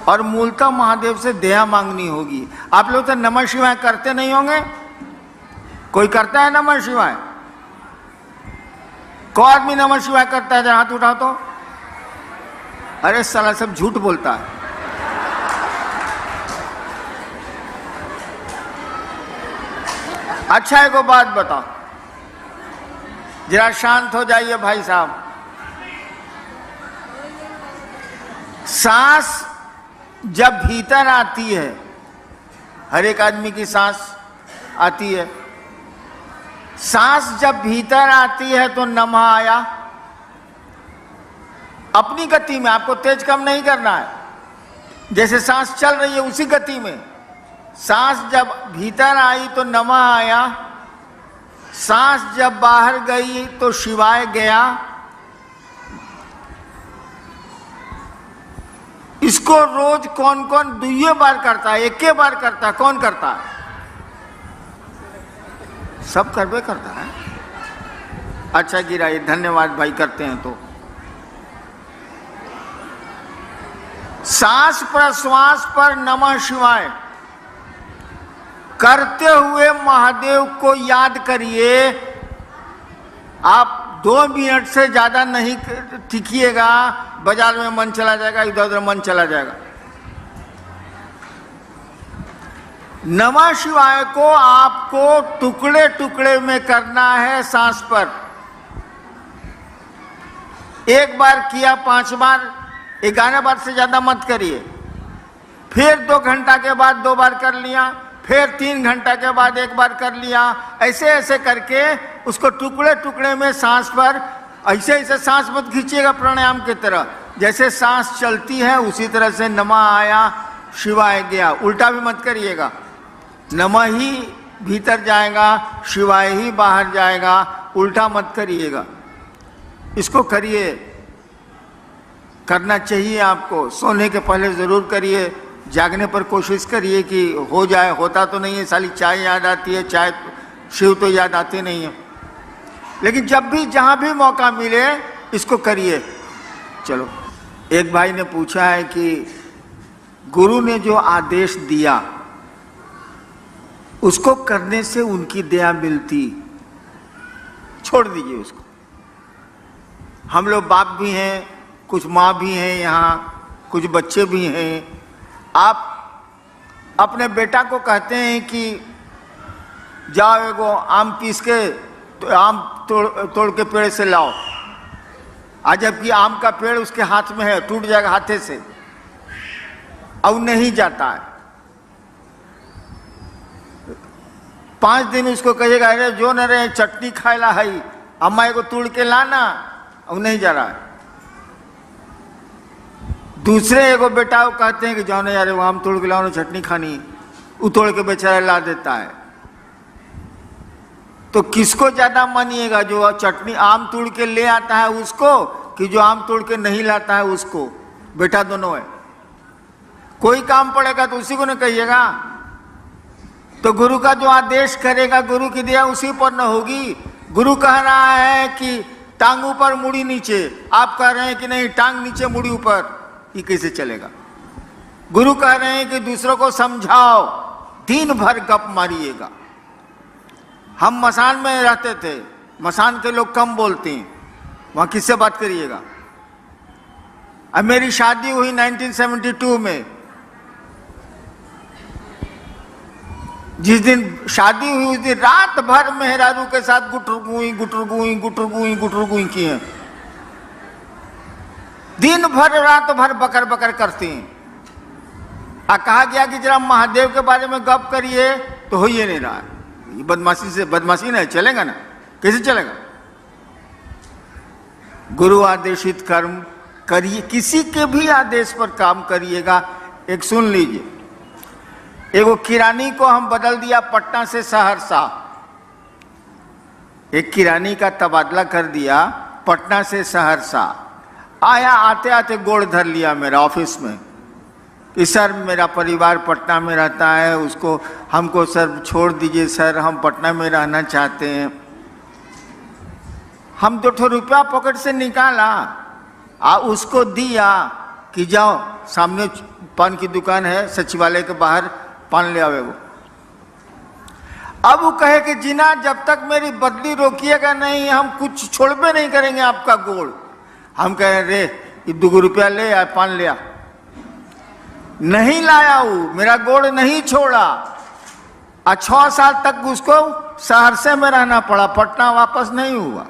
और मूलतः महादेव से दया मांगनी होगी। आप लोग तो नमः शिवाय करते नहीं होंगे? कोई करता है नमः शिवाय? कौन आदमी नमः शिवाय करता है? हाथ उठाओ तो। अरे साला सब झूठ बोलता है। अच्छा एक बात बताओ, जरा शांत हो जाइए भाई साहब। सांस जब भीतर आती है, हर एक आदमी की सांस आती है, सांस जब भीतर आती है तो नमः आया अपनी गति में। आपको तेज कम नहीं करना है, जैसे सांस चल रही है उसी गति में। सांस जब भीतर आई तो नमः आया, सांस जब बाहर गई तो शिवाय गया। इसको रोज कौन कौन दुइये बार करता है, एक बार करता है? कौन करता है? सब करबे करता है। अच्छा गिराइए, धन्यवाद भाई, करते हैं तो। सांस प्रश्वास पर नमः शिवाय करते हुए महादेव को याद करिए। आप 2 मिनट से ज्यादा नहीं टिकिएगा, बाजार में मन चला जाएगा, इधर उधर मन चला जाएगा। नमः शिवाय को आपको टुकड़े टुकड़े में करना है सांस पर। एक बार किया 5 बार, 11 बार से ज्यादा मत करिए। फिर 2 घंटा के बाद 2 बार कर लिया, फिर 3 घंटा के बाद 1 बार कर लिया। ऐसे ऐसे करके उसको टुकड़े टुकड़े में सांस पर, ऐसे ऐसे सांस मत खींचिएगा प्राणायाम की तरह। जैसे सांस चलती है उसी तरह से नमः आया, शिवाय गया। उल्टा भी मत करिएगा, नमः ही भीतर जाएगा, शिवाय ही बाहर जाएगा। उल्टा मत करिएगा, इसको करिए। करना चाहिए आपको, सोने के पहले जरूर करिए, जागने पर कोशिश करिए कि हो जाए। होता तो नहीं है, साली चाय याद आती है, चाय शिव तो याद आते नहीं है। लेकिन जब भी जहां भी मौका मिले इसको करिए। चलो, एक भाई ने पूछा है कि गुरु ने जो आदेश दिया उसको करने से उनकी दया मिलती, छोड़ दीजिए उसको। हम लोग बाप भी हैं, कुछ माँ भी हैं, यहाँ कुछ बच्चे भी हैं। आप अपने बेटा को कहते हैं कि जाओ एगो आम पीस के तो आम तोड़ के पेड़ से लाओ, आज जबकि आम का पेड़ उसके हाथ में है, टूट जाएगा हाथे से, अब नहीं जाता है। 5 दिन उसको कहिएगा अरे जो न रहे चटनी खाएला है, अम्मा एगो तोड़ के लाना, अब नहीं जा रहा है। दूसरे एगो बेटा को कहते हैं कि जाओ ना यार वो आम तोड़ के लाओ ना, चटनी खानी, वो तोड़ के बेचारा ला देता है। तो किसको ज्यादा मानिएगा, जो चटनी आम तोड़ के ले आता है उसको, कि जो आम तोड़ के नहीं लाता है उसको? बेटा दोनों है, कोई काम पड़ेगा तो उसी को न कहिएगा। तो गुरु का जो आदेश करेगा, गुरु की दया उसी पर न होगी। गुरु कह रहा है कि टांग ऊपर मुड़ी नीचे, आप कह रहे हैं कि नहीं टांग नीचे मुड़ी ऊपर, ये कैसे चलेगा? गुरु कह रहे हैं कि दूसरों को समझाओ, दिन भर गप मारिएगा। हम मसान में रहते थे, मसान के लोग कम बोलते हैं, वहां किससे बात करिएगा? अब मेरी शादी हुई 1972 में, जिस दिन शादी हुई उस दिन रात भर मेहरारू के साथ गुटरगुई की हैं। दिन भर रात भर बकर बकर करते हैं। कहा गया कि जरा महादेव के बारे में गप करिए, तो हो ही नहीं रहा है। ये बदमाशी नहीं चलेगा ना, कैसे चलेगा? गुरु आदेशित कर्म करिए, किसी के भी आदेश पर काम करिएगा। एक सुन लीजिए, एगो किरानी को हम बदल दिया पटना से सहरसा, एक किरानी का तबादला कर दिया पटना से सहरसा। आया, आते आते गोड़ धर लिया मेरा ऑफिस में कि सर मेरा परिवार पटना में रहता है, उसको हमको सर छोड़ दीजिए सर, हम पटना में रहना चाहते हैं। हम 2 रुपया पॉकेट से निकाला, उसको दिया, कि जाओ सामने पान की दुकान है, सचिवालय के बाहर पान ले आवे वो। अब वो कहे कि जीना जब तक मेरी बदली रोकिएगा नहीं हम कुछ छोड़बे नहीं करेंगे आपका गोड़। हम कह रे ये 2 रुपया ले आ, पान ले आ। नहीं लाया वो, मेरा गोड़ नहीं छोड़ा। 6 साल तक उसको सहरसे में रहना पड़ा, पटना वापस नहीं हुआ।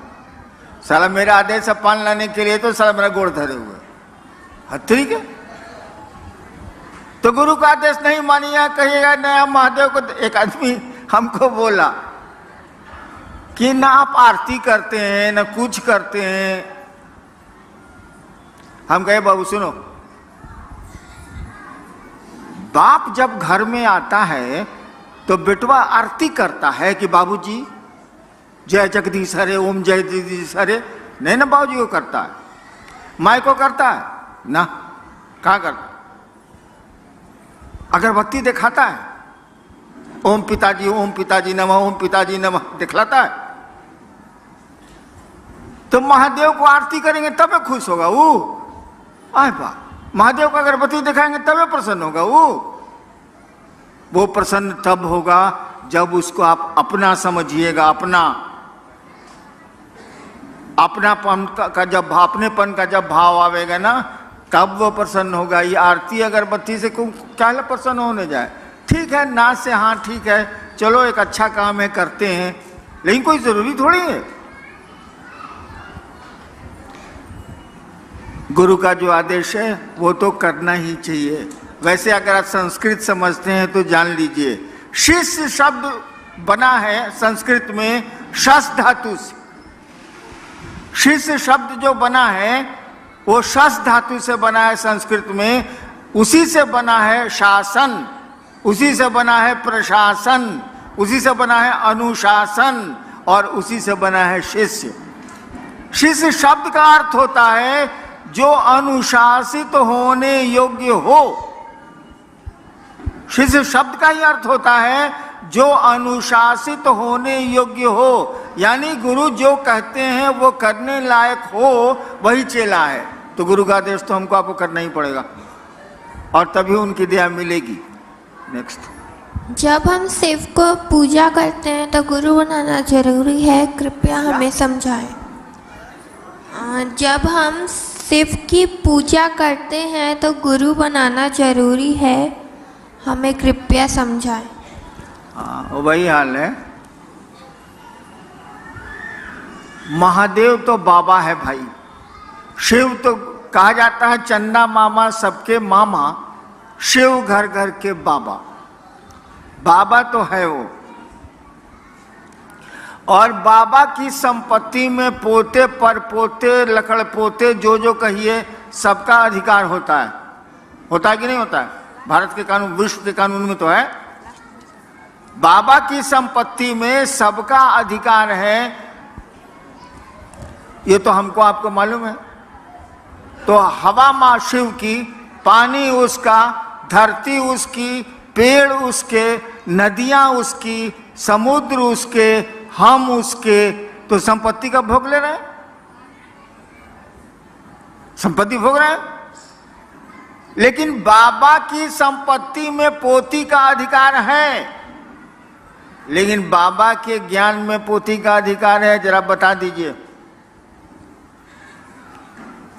साला मेरा आदेश है पान लाने के लिए, तो साला मेरा गोड़ धरे हुए। ठीक है, तो गुरु का आदेश नहीं मानिएगा, कहिएगा नया महादेव को। एक आदमी हमको बोला कि ना आप आरती करते हैं ना कुछ करते हैं। हम कहे बाबू सुनो, बाप जब घर में आता है तो बेटवा आरती करता है कि बाबूजी जय जगदीश हरे, ओम जय जगदीश हरे। नहीं ना बाबूजी को करता है, माई को करता है ना, कहाँ करता? अगरबत्ती दिखाता है, ओम पिताजी नमः, ओम पिताजी नमः दिखलाता है। तो महादेव को आरती करेंगे तबे खुश होगा वो। आए बा, महादेव को अगरबत्ती दिखाएंगे तबे प्रसन्न होगा वो प्रसन्न तब होगा जब उसको आप अपना समझिएगा। अपनापन का जब अपनेपन का जब भाव आवेगा ना, तब वो प्रसन्न होगा। ये आरती अगरबत्ती से क्या प्रसन्न होने जाए? ठीक है ना से हाँ ठीक है, चलो एक अच्छा काम है करते हैं, लेकिन कोई जरूरी थोड़ी है। गुरु का जो आदेश है वो तो करना ही चाहिए। वैसे अगर आप संस्कृत समझते हैं तो जान लीजिए, शिष्य शब्द बना है संस्कृत में शस धातु से। शिष्य शब्द जो बना है वो शस धातु से बना है संस्कृत में। उसी से बना है शासन, उसी से बना है प्रशासन, उसी से बना है अनुशासन, और उसी से बना है शिष्य। शिष्य शब्द का अर्थ होता है जो अनुशासित होने योग्य हो। शिष्य शब्द का ही अर्थ होता है जो अनुशासित होने योग्य हो, यानी गुरु जो कहते हैं वो करने लायक हो, वही चेला है। तो गुरु का आदेश तो हमको आपको करना ही पड़ेगा, और तभी उनकी दया मिलेगी। नेक्स्ट, जब हम शिव को पूजा करते हैं तो गुरु बनाना जरूरी है, कृपया हमें समझाएं। जब हम शिव की पूजा करते हैं तो गुरु बनाना जरूरी है, हमें कृपया समझाएं। वही हाल है। महादेव तो बाबा है भाई, शिव तो कहा जाता है चंदा मामा सबके मामा, शिव घर घर के बाबा। बाबा तो है वो, और बाबा की संपत्ति में पोते परपोते लकड़ पोते जो कहिए सबका अधिकार होता है कि नहीं होता है? भारत के कानून, विश्व के कानून में तो है। बाबा की संपत्ति में सबका अधिकार है, ये तो हमको आपको मालूम है। तो हवा माँ शिव की, पानी उसका, धरती उसकी, पेड़ उसके, नदियां उसकी, समुद्र उसके, हम उसके। तो संपत्ति का भोग ले रहे हैं, संपत्ति भोग रहे हैं। लेकिन बाबा की संपत्ति में पोती का अधिकार है, लेकिन बाबा के ज्ञान में पोती का अधिकार है? जरा बता दीजिए।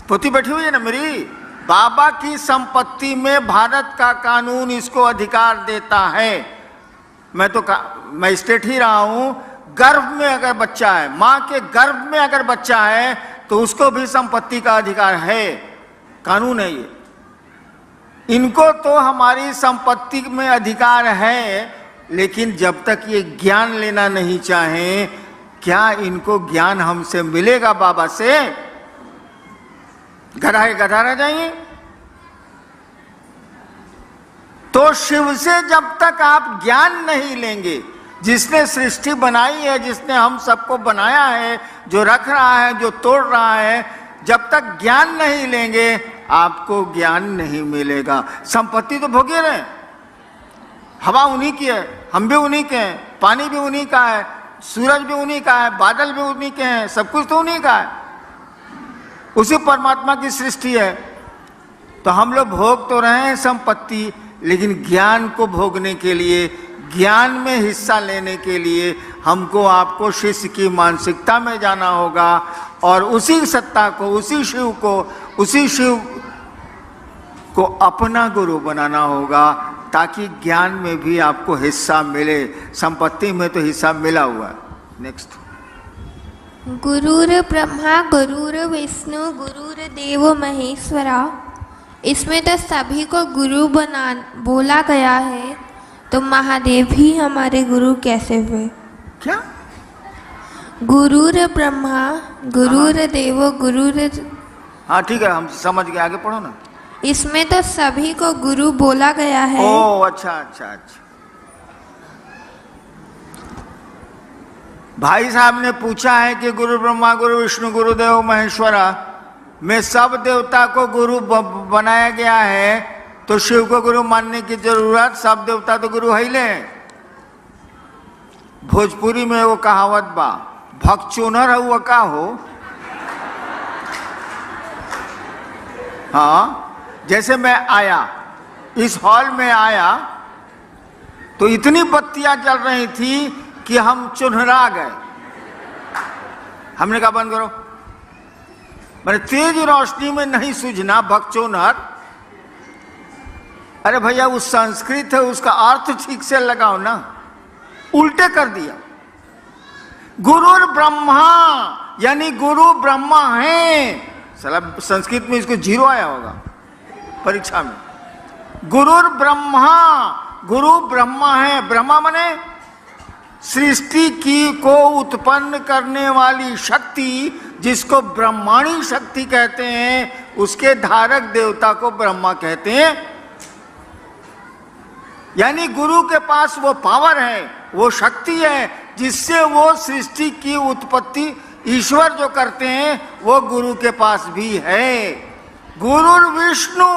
पोती बैठी हुई है ना मेरी। बाबा की संपत्ति में भारत का कानून इसको अधिकार देता है। मैं स्टेट ही रहा हूं। गर्भ में अगर बच्चा है, मां के गर्भ में अगर बच्चा है, तो उसको भी संपत्ति का अधिकार है, कानून है ये। इनको तो हमारी संपत्ति में अधिकार है, लेकिन जब तक ये ज्ञान लेना नहीं चाहें, क्या इनको ज्ञान हमसे मिलेगा बाबा से? गधा के गधा रह जाएंगे। तो शिव से जब तक आप ज्ञान नहीं लेंगे, जिसने सृष्टि बनाई है, जिसने हम सबको बनाया है, जो रख रहा है, जो तोड़ रहा है, जब तक ज्ञान नहीं लेंगे आपको ज्ञान नहीं मिलेगा। संपत्ति तो भोगे रहे, हवा उन्हीं की है, हम भी उन्हीं के हैं, पानी भी उन्हीं का है, सूरज भी उन्हीं का है, बादल भी उन्हीं के हैं, सब कुछ तो उन्हीं का है, उसी परमात्मा की सृष्टि है। तो हम लोग भोग तो रहे हैं संपत्ति, लेकिन ज्ञान को भोगने के लिए, ज्ञान में हिस्सा लेने के लिए हमको आपको शिष्य की मानसिकता में जाना होगा और उसी सत्ता को, उसी शिव को अपना गुरु बनाना होगा, ताकि ज्ञान में भी आपको हिस्सा मिले। संपत्ति में तो हिस्सा मिला हुआ है। नेक्स्ट, गुरुर ब्रह्मा गुरुर विष्णु गुरुर देव महेश्वरा, इसमें तो सभी को गुरु बोला गया है, तो महादेव ही हमारे गुरु कैसे हुए? क्या? गुरुर ब्रह्मा गुरुर देव गुरुर, हाँ ठीक है, हम समझ गए, आगे पढ़ो ना। इसमें तो सभी को गुरु बोला गया है। ओ अच्छा अच्छा अच्छा। भाई साहब ने पूछा है कि गुरु ब्रह्मा गुरु विष्णु गुरुदेव महेश्वरा में सब देवता को गुरु बनाया गया है, तो शिव को गुरु मानने की जरूरत, सब देवता तो गुरु है ले। भोजपुरी में वो कहावत बा, भक्चोनर हुआ का हो। हाँ, जैसे मैं आया, इस हॉल में आया तो इतनी बत्तियां जल रही थी कि हम चुनहरा गए। हमने कहा बंद करो, मैंने तेज रोशनी में नहीं सूझना, भक्चोनहर। अरे भैया वो संस्कृत है, उसका अर्थ ठीक से लगाओ ना, उल्टे कर दिया। गुरु ब्रह्मा यानी गुरु ब्रह्मा है। साला संस्कृत में इसको 0 आया होगा परीक्षा में। गुरु ब्रह्मा है। ब्रह्मा माने सृष्टि की को उत्पन्न करने वाली शक्ति, जिसको ब्रह्माणी शक्ति कहते हैं, उसके धारक देवता को ब्रह्मा कहते हैं। यानी गुरु के पास वो पावर है, वो शक्ति है, जिससे वो सृष्टि की उत्पत्ति ईश्वर जो करते हैं वो गुरु के पास भी है। गुरु विष्णु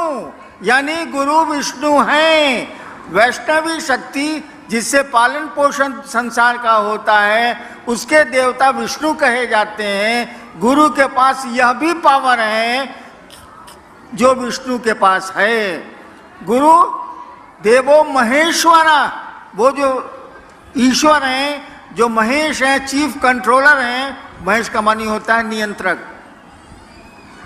यानी गुरु विष्णु है, वैष्णवी शक्ति जिससे पालन पोषण संसार का होता है, उसके देवता विष्णु कहे जाते हैं। गुरु के पास यह भी पावर है जो विष्णु के पास है। गुरु देवो महेश्वरा, वो जो ईश्वर हैं, जो महेश हैं, चीफ कंट्रोलर हैं। महेश का मानी होता है नियंत्रक,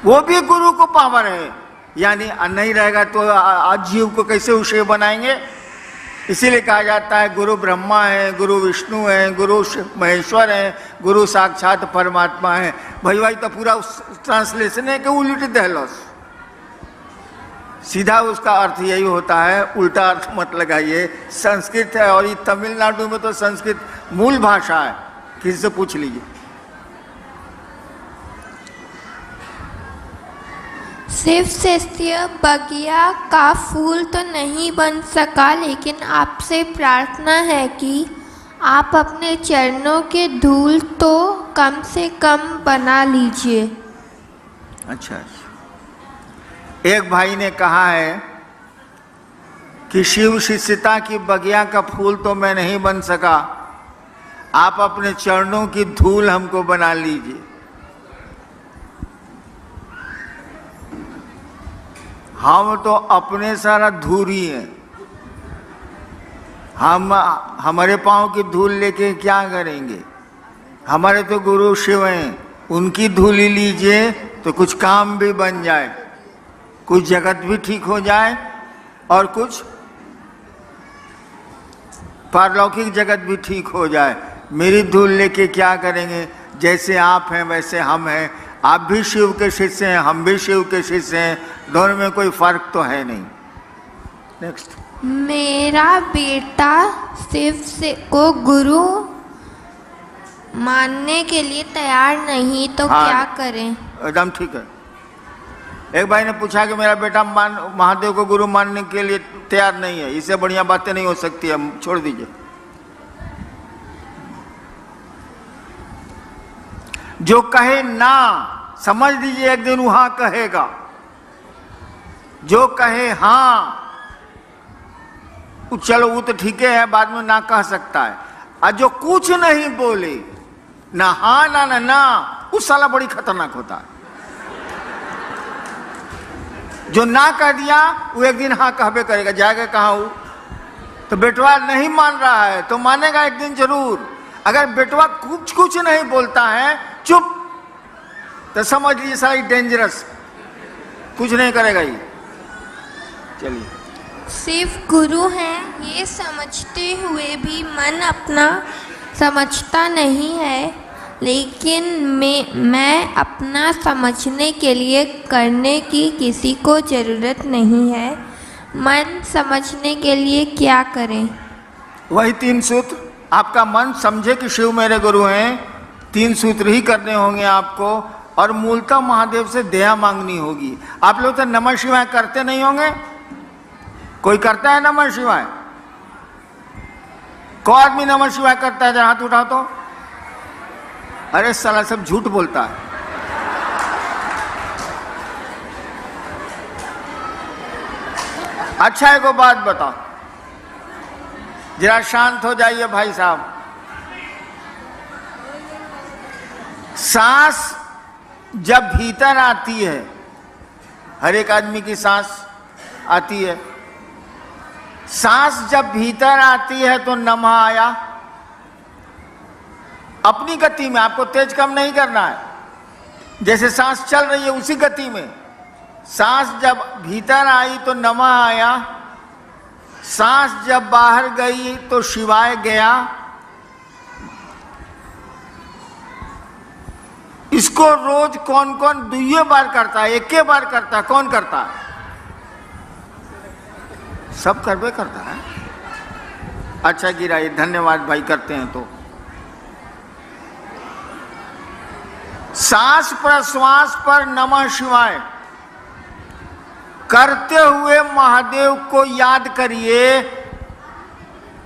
वो भी गुरु को पावर है। यानी नहीं रहेगा तो आज जीव को कैसे उसे बनाएंगे। इसीलिए कहा जाता है गुरु ब्रह्मा है, गुरु विष्णु है, गुरु महेश्वर है, गुरु साक्षात परमात्मा है। भाई तो पूरा ट्रांसलेशन है कि उल्टी दहलोस, सीधा उसका अर्थ यही होता है, उल्टा अर्थ मत लगाइए। संस्कृत है और ये तमिलनाडु में तो संस्कृत मूल भाषा है, किसी से पूछ लीजिए। सिर्फ सस्य बगिया का फूल तो नहीं बन सका, लेकिन आपसे प्रार्थना है कि आप अपने चरणों के धूल तो कम से कम बना लीजिए। अच्छा, एक भाई ने कहा है कि शिव शिष्यता की बगिया का फूल तो मैं नहीं बन सका, आप अपने चरणों की धूल हमको बना लीजिए। हम तो अपने सारा धूरी हैं, हम हमारे पाँव की धूल लेके क्या करेंगे। हमारे तो गुरु शिव हैं, उनकी धूल ही लीजिए तो कुछ काम भी बन जाए, कुछ जगत भी ठीक हो जाए और कुछ पारलौकिक जगत भी ठीक हो जाए। मेरी धूल लेके क्या करेंगे। जैसे आप हैं वैसे हम हैं, आप भी शिव के शिष्य हैं, हम भी शिव के शिष्य हैं, दोनों में कोई फर्क तो है नहीं। नेक्स्ट, मेरा बेटा शिव से को गुरु मानने के लिए तैयार नहीं, तो हाँ, क्या करें? एकदम ठीक है। एक भाई ने पूछा कि मेरा बेटा महादेव को गुरु मानने के लिए तैयार नहीं है, इससे बढ़िया बातें नहीं हो सकती है, छोड़ दीजिए। जो कहे ना, समझ लीजिए एक दिन वहां कहेगा। जो कहे हाँ, चलो वो तो ठीक है, बाद में ना कह सकता है। और जो कुछ नहीं बोले, ना हाँ ना ना ना, उस साला बड़ी खतरनाक होता है। जो ना कह दिया वो एक दिन हाँ कहबे करेगा, जाएगा कहाँ वो? तो बेटवा नहीं मान रहा है तो मानेगा एक दिन जरूर। अगर बेटवा कुछ नहीं बोलता है, चुप, तो समझ लीजिए सारी डेंजरस, कुछ नहीं करेगा ये। चलिए, सिर्फ गुरु हैं ये समझते हुए भी मन अपना समझता नहीं है, लेकिन मैं अपना समझने के लिए करने की किसी को ज़रूरत नहीं है। मन समझने के लिए क्या करें? वही 3 सूत्र। आपका मन समझे कि शिव मेरे गुरु हैं, 3 सूत्र ही करने होंगे आपको, और मूलतः महादेव से दया मांगनी होगी। आप लोग तो नमः शिवाय करते नहीं होंगे? कोई करता है नमः शिवाय? कौन आदमी नमः शिवाय करता है? जरा हाथ उठाओ तो। अरे साला सब झूठ बोलता है। अच्छा एक बात बताओ, जरा शांत हो जाइए भाई साहब। सांस जब भीतर आती है, हर एक आदमी की सांस आती है, सांस जब भीतर आती है तो नमः आया। अपनी गति में, आपको तेज कम नहीं करना है, जैसे सांस चल रही है उसी गति में। सांस जब भीतर आई तो नमः आया, सांस जब बाहर गई तो शिवाय गया। इसको रोज कौन कौन 2 बार करता है, 1 बार करता है? कौन करता है? सब करबे करता है। अच्छा गिराइए, धन्यवाद भाई, करते हैं तो। सांस प्रश्वास पर नमः शिवाय करते हुए महादेव को याद करिए।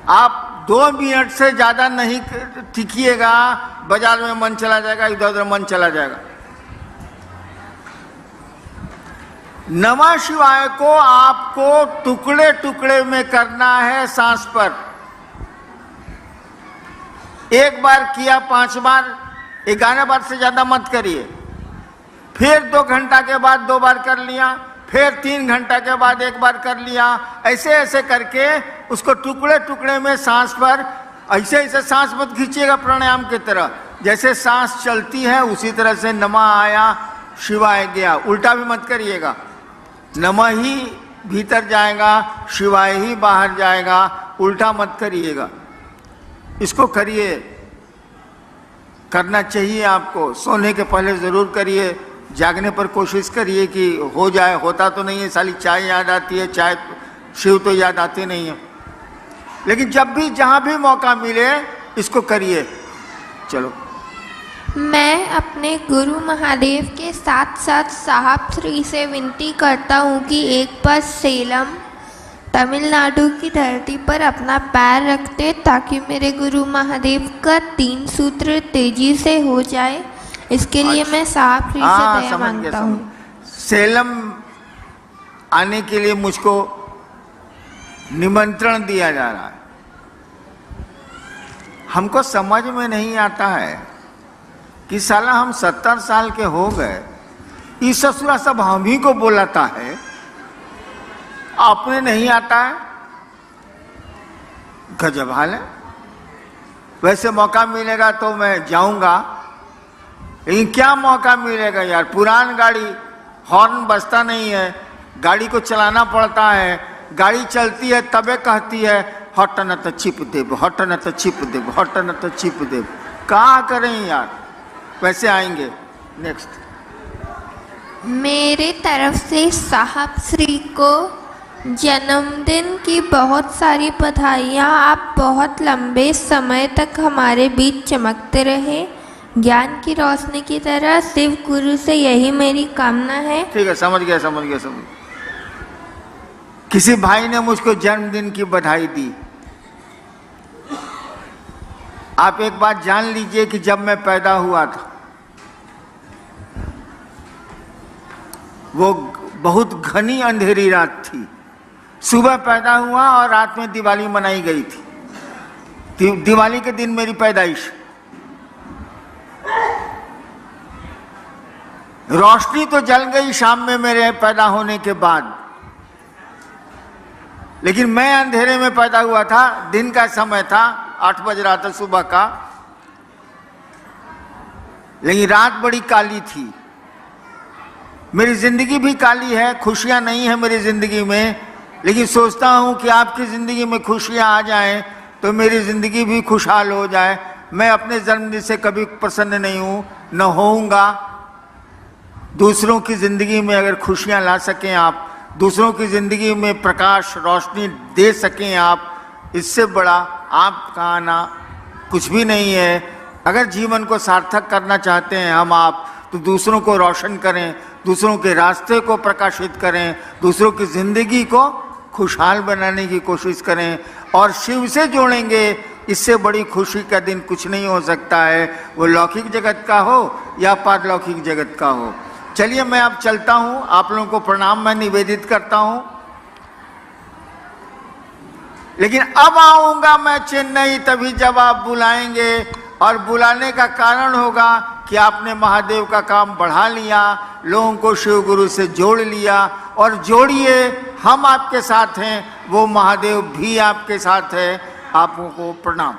आप 2 मिनट से ज्यादा नहीं टिकिएगा, बाजार में मन चला जाएगा, इधर उधर मन चला जाएगा। नमः शिवाय को आपको टुकड़े टुकड़े में करना है सांस पर। 1 बार किया, 5 बार, 11 बार से ज्यादा मत करिए। फिर 2 घंटा के बाद 2 बार कर लिया, फिर 3 घंटा के बाद 1 बार कर लिया। ऐसे ऐसे करके उसको टुकड़े टुकड़े में सांस पर, ऐसे ऐसे सांस मत खींचिएगा प्राणायाम की तरह। जैसे सांस चलती है उसी तरह से नमः आया, शिवाय गया। उल्टा भी मत करिएगा, नमः ही भीतर जाएगा, शिवाय ही बाहर जाएगा, उल्टा मत करिएगा। इसको करिए, करना चाहिए आपको। सोने के पहले जरूर करिए, जागने पर कोशिश करिए कि हो जाए। होता तो नहीं है, साली चाय याद आती है, चाय शिव तो याद आते नहीं है। लेकिन जब भी जहां भी मौका मिले इसको करिए। चलो, मैं अपने गुरु महादेव के साथ साथ साहब श्री से विनती करता हूँ कि एक बार सेलम तमिलनाडु की धरती पर अपना पैर रखते, ताकि मेरे गुरु महादेव का 3 सूत्र तेजी से हो जाए। इसके लिए मैं साहब श्री से दया मांगता हूँ। सेलम आने के लिए मुझको निमंत्रण दिया जा रहा है। हमको समझ में नहीं आता है कि साला हम 70 साल के हो गए, इस ससुरा सब हम ही को बोलाता है, अपने नहीं आता है। गजब हाल है। वैसे मौका मिलेगा तो मैं जाऊंगा, लेकिन क्या मौका मिलेगा यार। पुरान गाड़ी, हॉर्न बजता नहीं है, गाड़ी को चलाना पड़ता है। गाड़ी चलती है तबे कहती है हट न तो चिप देव, हट न तो चिप देव, हट न तो चिप देव। क्या करें यार। वैसे आएंगे। नेक्स्ट। मेरे तरफ से साहब श्री को जन्मदिन की बहुत सारी बधाइयाँ। आप बहुत लंबे समय तक हमारे बीच चमकते रहे, ज्ञान की रोशनी की तरह। शिव गुरु से यही मेरी कामना है। ठीक है, समझ गया समझ गया समझ। किसी भाई ने मुझको जन्मदिन की बधाई दी। आप एक बात जान लीजिए कि जब मैं पैदा हुआ था वो बहुत घनी अंधेरी रात थी। सुबह पैदा हुआ और रात में दिवाली मनाई गई थी। दिवाली के दिन मेरी पैदाइश। रोशनी तो जल गई शाम में मेरे पैदा होने के बाद, लेकिन मैं अंधेरे में पैदा हुआ था। दिन का समय था, 8 बज रहा था सुबह का, लेकिन रात बड़ी काली थी। मेरी जिंदगी भी काली है, खुशियां नहीं है मेरी जिंदगी में, लेकिन सोचता हूं कि आपकी जिंदगी में खुशियां आ जाएं तो मेरी जिंदगी भी खुशहाल हो जाए। मैं अपने जन्मदिन से कभी प्रसन्न नहीं हूं, न होऊंगा। दूसरों की जिंदगी में अगर खुशियां ला सकें आप, दूसरों की जिंदगी में प्रकाश रोशनी दे सकें आप, इससे बड़ा आपका आना कुछ भी नहीं है। अगर जीवन को सार्थक करना चाहते हैं हम आप, तो दूसरों को रोशन करें, दूसरों के रास्ते को प्रकाशित करें, दूसरों की जिंदगी को खुशहाल बनाने की कोशिश करें और शिव से जोड़ेंगे। इससे बड़ी खुशी का दिन कुछ नहीं हो सकता है, वो लौकिक जगत का हो या पारलौकिक जगत का हो। चलिए मैं अब चलता हूं, आप लोगों को प्रणाम मैं निवेदित करता हूं। लेकिन अब आऊंगा मैं चेन्नई तभी जब आप बुलाएंगे, और बुलाने का कारण होगा कि आपने महादेव का काम बढ़ा लिया, लोगों को शिव गुरु से जोड़ लिया। और जोड़िए, हम आपके साथ हैं, वो महादेव भी आपके साथ है। आपको प्रणाम।